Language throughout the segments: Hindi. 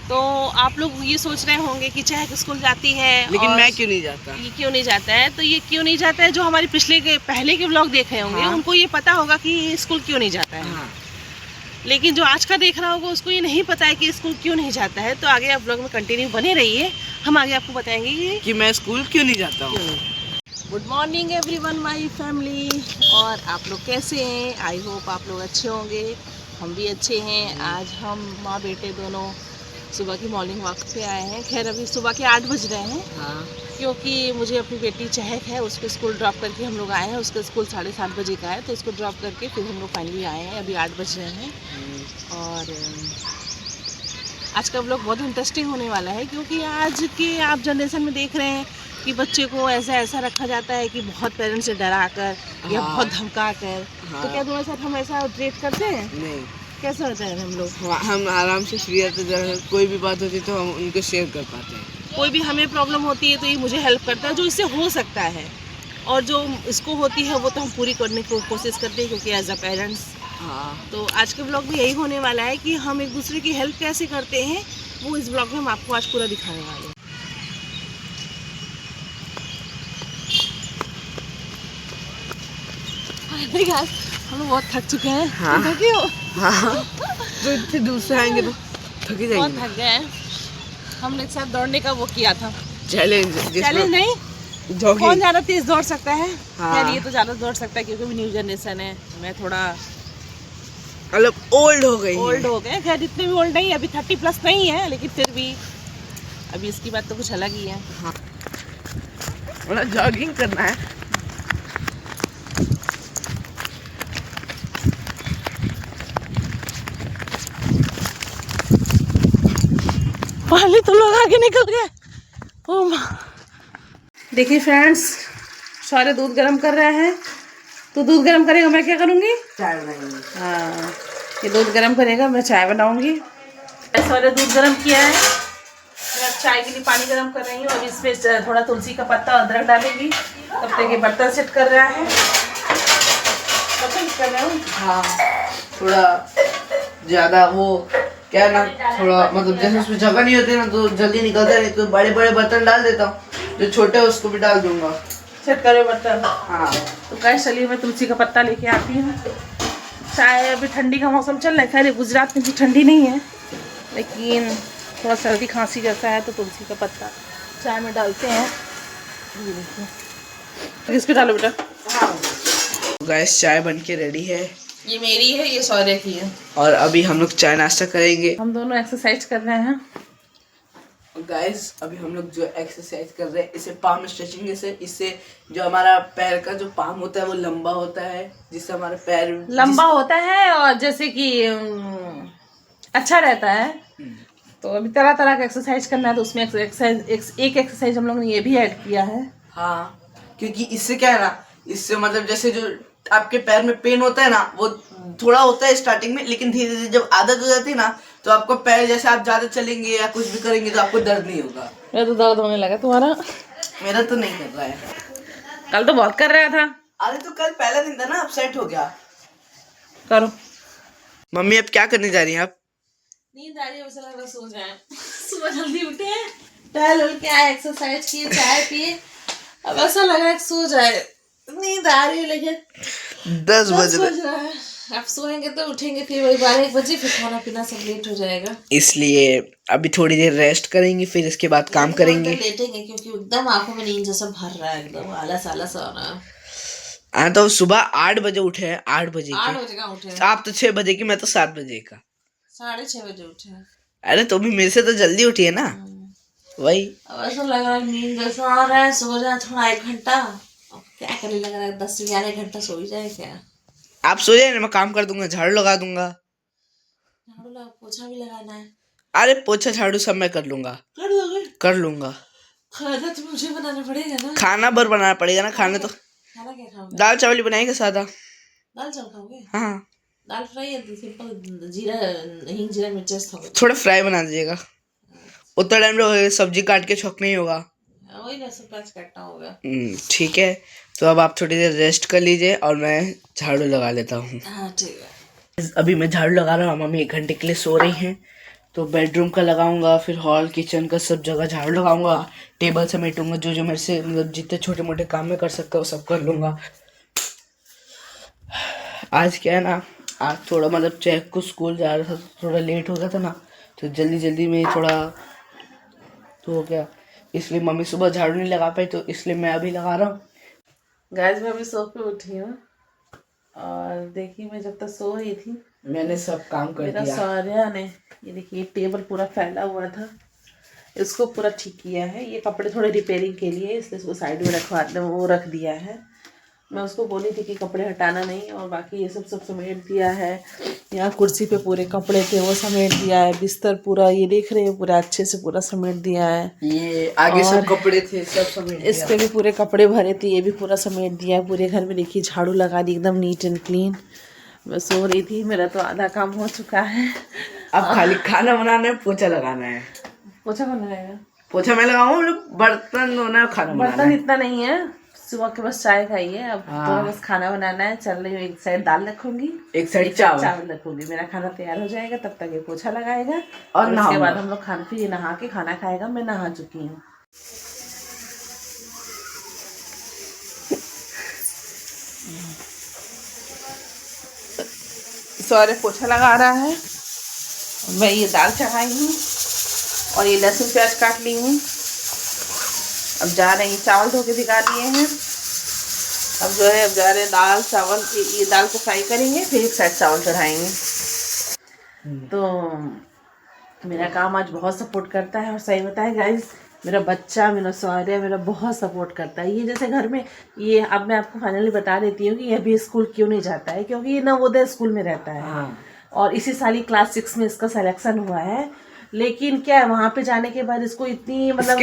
तो आप लोग ये सोच रहे होंगे कि चहक स्कूल जाती है, लेकिन और मैं क्यों नहीं जाता, ये क्यों नहीं जाता है। तो ये क्यों नहीं जाता है, जो हमारे पहले के व्लॉग देखे होंगे, हाँ। उनको ये पता होगा कि ये स्कूल क्यों नहीं जाता है। हाँ। लेकिन जो आज का देख रहा होगा उसको ये नहीं पता है कि स्कूल क्यों नहीं जाता है। तो आगे आप व्लॉग में कंटिन्यू बने रहिए, हम आगे आपको बताएंगे कि मैं स्कूल क्यों नहीं जाता हूँ। Good morning everyone my family, और आप लोग कैसे हैं। आई होप आप लोग अच्छे होंगे, हम भी अच्छे हैं। आज हम माँ बेटे दोनों सुबह की मॉर्निंग वॉक पे आए हैं। खैर अभी सुबह के 8 बज रहे हैं। हाँ। क्योंकि मुझे अपनी बेटी चहक है, उसको स्कूल ड्रॉप करके हम लोग आए हैं। उसका स्कूल 7:30 बजे का है, तो उसको ड्रॉप करके फिर हम लोग फाइनली आए हैं। अभी 8 बज रहे हैं। और आज का व्लॉग बहुत इंटरेस्टिंग होने वाला है, क्योंकि आज के आप जनरेशन में देख रहे हैं कि बच्चे को ऐसा रखा जाता है कि बहुत पेरेंट्स से डरा कर या हाँ। बहुत धमका कर। हाँ। तो क्या तुम्हारे साथ हम ऐसा ट्रीट करते हैं? नहीं, कैसा होता है हम लोग? हम आराम से फ्री रहते हैं, कोई भी बात होती है तो हम उनको शेयर कर पाते हैं। कोई भी हमें प्रॉब्लम होती है तो ये मुझे हेल्प करता है, जो इससे हो सकता है। और जो इसको होती है वो तो हम पूरी करने की कोशिश करते हैं, क्योंकि एज अ पेरेंट्स। हाँ। तो आज के ब्लॉग में यही होने वाला है कि हम एक दूसरे की हेल्प कैसे करते हैं, वो इस ब्लॉग में हम आपको आज पूरा दिखाने वाले हैं। हम लोग बहुत थक चुके हैं। हाँ। तुम थके हो? हाँ। तो इतने दूर से आएंगे तो थकी बहुत जाएंगे। थक गए हैं। हमने एक साथ दौड़ने का वो किया था, चैलेंज नहीं, कौन जॉगिंग। ज़्यादा तेज दौड़ सकता है। हाँ। खैर ये तो ज़्यादा दौड़ सकता है, क्योंकि न्यू जनरेशन है, मैं थोड़ा मतलब ओल्ड हो गई ओल्ड हो गए। खैर इतने भी ओल्ड नहीं, अभी 30+ नहीं है, लेकिन फिर भी अभी इसकी बात तो कुछ अलग ही है। हाँ। मतलब जॉगिंग करना है। पहले तुम लोग आगे निकल गए। ओ माँ, देखिए फ्रेंड्स, सारे दूध गर्म कर रहे हैं। तो दूध गर्म करेगा, मैं क्या करूँगी? चाय बनाएंगे। हाँ, ये दूध गर्म करेगा, मैं चाय बनाऊँगी। सारे दूध गर्म किया है, मैं चाय के लिए पानी गर्म कर रही हूँ। अब इसमें थोड़ा तुलसी का पत्ता, अदरक डालेंगी। तब तक ये बर्तन सेट कर रहा है, बर्तन कर रहा हूँ। हाँ, थोड़ा ज्यादा वो क्या ना, थोड़ा मतलब जैसे उसमें जगह नहीं होती ना तो जल्दी निकलता नहीं, तो बड़े बड़े बर्तन डाल देता हूँ, जो छोटे है उसको भी डाल दूंगा। सेट करे बर्तन। हाँ। तो गैस चलिए, मैं तुलसी का पत्ता लेके आती हूँ। चाय अभी ठंडी का मौसम चल रहा है। खैर गुजरात में भी ठंडी नहीं है, लेकिन थोड़ा सर्दी खांसी जैसा है, तो तुलसी का पत्ता चाय में डालते हैं। ये देखिए, किस पे डालो बेटा? गैस चाय बन के रेडी है। ये मेरी है, ये सौर्य की है। और अभी हम लोग चाय नाश्ता करेंगे। हम दोनों एक्सरसाइज कर रहे हैं। गाइस अभी हम लोग जो एक्सरसाइज कर रहे हैं, इसे पाम स्ट्रेचिंग, इससे जो हमारा पैर का जो पाम होता है वो लंबा होता है, जिससे हमारे पैर लंबा होता है, और जैसे कि अच्छा रहता है। तो अभी तरह तरह का एक्सरसाइज करना है, तो उसमें एक एक्सरसाइज हम लोग ने ये भी ऐड किया है। हाँ, क्योंकि इससे क्या है ना, इससे मतलब जैसे जो आपके पैर में पेन होता है ना, वो थोड़ा होता है स्टार्टिंग में, लेकिन धीरे धीरे जब आदत हो जाती है ना, तो आपको पैर जैसे आप ज्यादा चलेंगे या कुछ भी करेंगे तो आपको दर्द नहीं होगा। मेरा तो दर्द होने लगा, तुम्हारा? मेरा तो नहीं कर रहा है। कल तो बहुत कर रहा था। अरे तो कल पहला दिन था ना, अब सेट हो गया। करो। मम्मी अब क्या करने जा रही हैं आप? नींद आ रही है, लग रहा सो जाए। सुबह जल्दी उठे हैं, टहल उल के आए, एक्सरसाइज किए, चाय पिए, अब ऐसा लग रहा है सो जाए। नींद आ रही है, लेकिन 10 बज रहा है। अब सोएंगे तो उठेंगे फिर वही 12-1 बजे, फिर खाना पीना सब लेट हो जाएगा। इसलिए अभी थोड़ी देर रेस्ट करेंगे, फिर इसके बाद काम करेंगे। लेटेंगे, क्योंकि एकदम आंखों में नींद जैसा भर रहा है, एकदम आलस आलस हो रहा है। हाँ, तो सुबह 8 बजे उठे हैं। 8 बजे 8 बजे का उठे हैं? आप तो 6 बजे की, मैं तो 7 बजे का। 6:30 बजे उठे हैं। अरे तो भी मेरे से तो जल्दी उठी है ना। वही अब ऐसा लग रहा है नींद जैसा आ रहा है, सो जाए थोड़ा 1 घंटा। अब क्या करने लग रहा है, 10 से 11 घंटा सो ही जाए क्या? आप सो जाए ना, मैं काम कर दूंगा, झाड़ू लगा दूंगा। झाड़ू लगा, पोछा भी लगाना है। अरे पोछा झाड़ू सब मैं कर लूंगा। कर दोगे? कर लूंगा। खाना तो मुझे बनाना पड़ेगा ना। खाना बर बनाना पड़ेगा ना, खाने तो खाना क्या खाओगे? दाल चावल ही बनाएंगे, सादा। दाल चावल खाओगे? हाँ। दाल फ्राई या सिंपल जीरा हींग जीरा मिर्चा खाओगे? थोड़ा फ्राई बना दीजिएगा, उतना टाइम तो सब्जी काट के छोंकना ही होगा। वही ना, सब काट काटना होगा। ठीक है, तो अब आप थोड़ी देर रेस्ट कर लीजिए और मैं झाड़ू लगा लेता हूँ। हाँ ठीक है। अभी मैं झाड़ू लगा रहा हूँ, मम्मी 1 घंटे के लिए सो रही हैं, तो बेडरूम का लगाऊंगा, फिर हॉल किचन का सब जगह झाड़ू लगाऊंगा, टेबल समेटूंगा, जो जो मेरे से मतलब जितने छोटे मोटे काम में कर सकता हूँ सब कर लूँगा। आज क्या है ना, आज थोड़ा मतलब चेक को स्कूल जा रहा था तो थोड़ा लेट हो गया था ना, तो जल्दी जल्दी में थोड़ा तो हो गया, इसलिए मम्मी सुबह झाड़ू नहीं लगा पाई, तो इसलिए मैं अभी लगा रहा हूँ। गाइस मैं अभी सो के उठी हूँ और देखिए मैं जब तक सो रही थी मैंने सब काम कर मेरा दिया। सौर्या ने ये देखिए टेबल पूरा फैला हुआ था, इसको पूरा ठीक किया है। ये कपड़े थोड़े रिपेयरिंग के लिए इसलिए इसको साइड में वो रख दिया है। मैं उसको बोली थी कि कपड़े हटाना नहीं, और बाकी ये सब समेट दिया है। यहाँ कुर्सी पे पूरे कपड़े थे वो समेट दिया है। बिस्तर पूरा ये देख रहे हैं पूरा अच्छे से पूरा समेट दिया है। ये आगे सब कपड़े थे सब समेट दिया। इस पे भी पूरे कपड़े भरे थे, ये भी पूरा समेट दिया है। पूरे घर में देखिए झाड़ू लगा दी एकदम नीट एंड क्लीन। मैं सो रही थी, मेरा तो आधा काम हो चुका है। अब खाली खाना बनाना है, पोछा लगाना है। पोछा कौन लगाएगा? पोछा मैं लगाऊंगा, बर्तन धोना है, खाना बनाना बर्तन है। इतना नहीं है, सुबह के बस चाय खाई है, अब थोड़ा बस खाना बनाना है। चल रही हूँ, एक साइड दाल रखूंगी, एक साइड चावल रखूंगी। मेरा खाना तैयार हो जाएगा तब तक ये पोछा लगाएगा और उसके बाद हम लोग खाना, फिर ये नहा के खाना खाएगा। मैं नहा चुकी हूँ। सौर्य पोछा लगा रहा है, मैं ये दाल चढ़ाई हूँ और ये लहसुन प्याज काट ली हूँ। अब जा रहे हैं, चावल धो के भिगा दिए हैं। अब जो है अब जा रहे हैं दाल चावल, ये दाल को फ्राई करेंगे, फिर एक साइड चावल चढ़ाएंगे। तो मेरा काम आज बहुत सपोर्ट करता है, और सही बताए गाइस, मेरा बच्चा, मेरा सौर्य मेरा बहुत सपोर्ट करता है। ये जैसे घर में ये, अब मैं आपको फाइनली बता देती हूँ कि ये अभी स्कूल क्यों नहीं जाता है, क्योंकि ये नवोदय स्कूल में रहता है। और इसी साल ही क्लास 6 में इसका सिलेक्शन हुआ है। लेकिन क्या है, वहाँ पे जाने के बाद इसको इतनी मतलब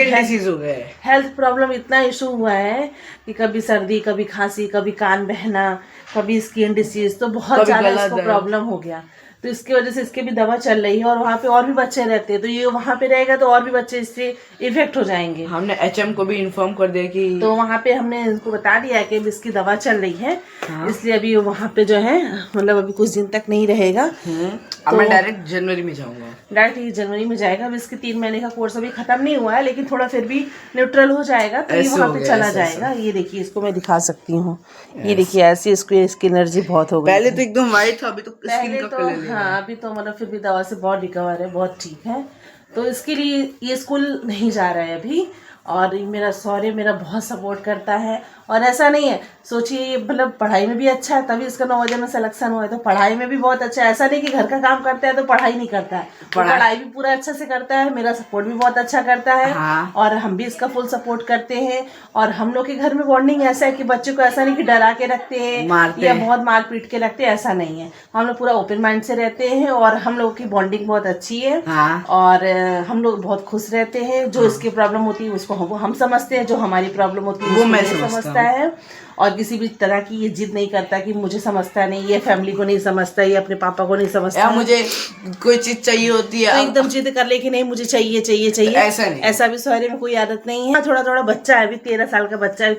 हेल्थ प्रॉब्लम, इतना इशू हुआ है कि कभी सर्दी, कभी खांसी, कभी कान बहना, कभी स्किन डिसीज, तो बहुत ज़्यादा इसको प्रॉब्लम हो गया। तो इसकी वजह से इसके भी दवा चल रही है, और वहाँ पे और भी बच्चे रहते हैं, तो ये वहाँ पे रहेगा तो और भी बच्चे इससे इफेक्ट हो जाएंगे। हमने HM को भी इन्फॉर्म कर दिया कि, तो वहाँ पे हमने इनको बता दिया है कि इसकी दवा चल रही है। इसलिए अभी वहाँ पे जो है मतलब अभी कुछ दिन तक नहीं रहेगा। तो मैं डायरेक्ट जनवरी में जाऊँगा। डायरेक्ट जनवरी में जाएगा। अब इसके 3 महीने का कोर्स अभी खत्म नहीं हुआ है, लेकिन थोड़ा फिर भी न्यूट्रल हो जाएगा, तो ये वहाँ पे चला जाएगा। ये देखिए, इसको मैं दिखा सकती हूँ। ये देखिए ऐसी इसकी एनर्जी बहुत हो गई। पहले तो एकदम वाइट था, अभी तो स्किन का कलर है। हाँ, अभी तो मतलब फिर भी दवा से बहुत रिकवर है, बहुत ठीक है। तो इसके लिए ये स्कूल नहीं जा रहा है अभी। और मेरा सौर्य मेरा बहुत सपोर्ट करता है। और ऐसा नहीं है, सोचिए मतलब पढ़ाई में भी अच्छा है, तभी इसका नवोदय में सिलेक्शन हुआ है, तो पढ़ाई में भी बहुत अच्छा है। ऐसा नहीं कि घर का काम करता है तो पढ़ाई नहीं करता है, पढ़ाई भी पूरा अच्छा से करता है। मेरा सपोर्ट भी बहुत अच्छा करता है। और हम भी इसका फुल सपोर्ट करते हैं। और हम लोग के घर में बॉन्डिंग ऐसा है कि बच्चों को ऐसा नहीं कि डरा के रखते हैं या बहुत मार पीट के रखते हैं, ऐसा नहीं है। हम लोग पूरा ओपन माइंड से रहते हैं, और हम लोगों की बॉन्डिंग बहुत अच्छी है। और हम लोग बहुत खुश रहते हैं। जो इसकी प्रॉब्लम होती है उसको हम समझते हैं, जो हमारी प्रॉब्लम होती है वो मैं समझता है। और किसी भी तरह की ये जिद नहीं करता कि मुझे समझता नहीं, ये फैमिली को नहीं समझता, ये अपने पापा को नहीं समझता। मुझे कोई चीज चाहिए होती है तो एकदम जिद कर ले कि नहीं मुझे चाहिए चाहिए चाहिए, ऐसा नहीं। ऐसा भी सौर्य में कोई आदत नहीं है। थोड़ा थोड़ा बच्चा है, अभी 13 साल का बच्चा है,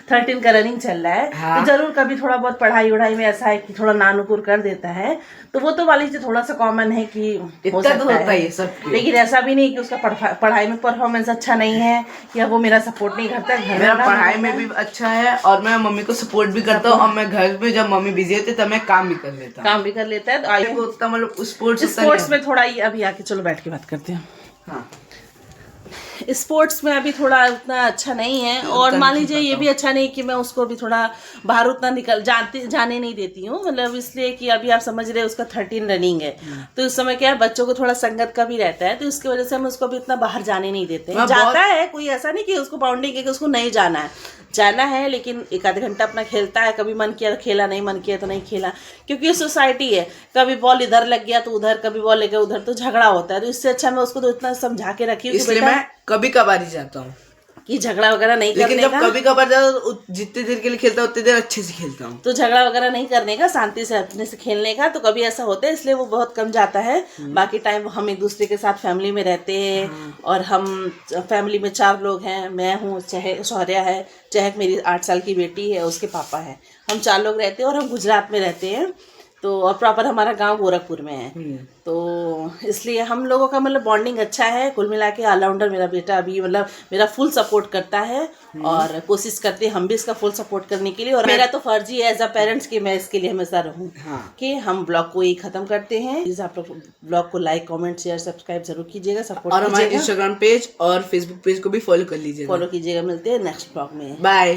13 का रनिंग चल रहा है। तो जरूर कभी थोड़ा बहुत पढ़ाई वढ़ाई में ऐसा है कि थोड़ा नानुकुर कर देता है, तो वो तो वाली चीज थोड़ा सा कॉमन है कि हो सकता है। लेकिन ऐसा भी नहीं कि उसका पढ़ाई में परफॉर्मेंस अच्छा नहीं है या वो मेरा सपोर्ट नहीं करता है। मेरा पढ़ाई में भी अच्छा है, और मैं मम्मी को सपोर्ट भी करता हूँ। और मैं घर में जब मम्मी बिजी होती है तब मैं काम भी कर लेता है। तो उतना मतलब स्पोर्ट्स में थोड़ा अभी आके चलो बैठ के बात करते हैं। हाँ, स्पोर्ट्स में अभी थोड़ा उतना अच्छा नहीं है। और मान लीजिए ये भी अच्छा नहीं कि मैं उसको भी थोड़ा बाहर उतना जाने नहीं देती हूँ। मतलब इसलिए कि अभी आप समझ रहे हैं उसका 13 रनिंग है, तो इस समय क्या है बच्चों को थोड़ा संगत का भी रहता है, तो इसकी वजह से हम उसको भी इतना बाहर जाने नहीं देते हैं। जाता है, कोई ऐसा नहीं कि उसको बाउंडिंग है कि उसको नहीं जाना है, लेकिन 1 आध घंटा अपना खेलता है। कभी मन किया तो खेला, नहीं मन किया तो नहीं खेला, क्योंकि ये सोसाइटी है। कभी बॉल इधर लग गया तो उधर, कभी बॉल लग गया उधर, तो झगड़ा होता है। तो इससे अच्छा मैं उसको तो इतना समझा के रखी हूँ, इसलिए मैं कभी कभार ही जाता हूँ कि झगड़ा वगैरह नहीं करने का। लेकिन जब कभी कभार जाता हूँ, जितनी देर के लिए खेलता हूँ उतनी देर अच्छे से खेलता हूँ। तो झगड़ा वगैरह नहीं करने का, शांति से अपने से खेलने का। तो कभी ऐसा होता है, इसलिए वो बहुत कम जाता है। बाकी टाइम हम एक दूसरे के साथ फैमिली में रहते हैं। और हम फैमिली में 4 लोग हैं, मैं हूँ, सौर्या है, चहक मेरी 8 साल की बेटी है, उसके पापा है, हम 4 लोग रहते हैं। और हम गुजरात में रहते हैं। तो और प्रॉपर हमारा गांव गोरखपुर में है, तो इसलिए हम लोगों का मतलब बॉन्डिंग अच्छा है। कुल मिला के ऑलराउंडर मेरा बेटा अभी मतलब मेरा फुल सपोर्ट करता है और कोशिश करते हैं हम भी इसका फुल सपोर्ट करने के लिए। और मेरा तो फर्ज ही है एज अ पेरेंट्स कि मैं इसके लिए हमेशा रहूं। कि हम ब्लॉग को ही खत्म करते हैं। प्लीज आप लोग ब्लॉग को लाइक कमेंट शेयर सब्सक्राइब जरूर कीजिएगा, सपोर्ट और हमारे इंस्टाग्राम पेज और फेसबुक पेज को भी फॉलो कर लीजिएगा। फॉलो कीजिएगा। मिलते हैं नेक्स्ट ब्लॉग में। बाय।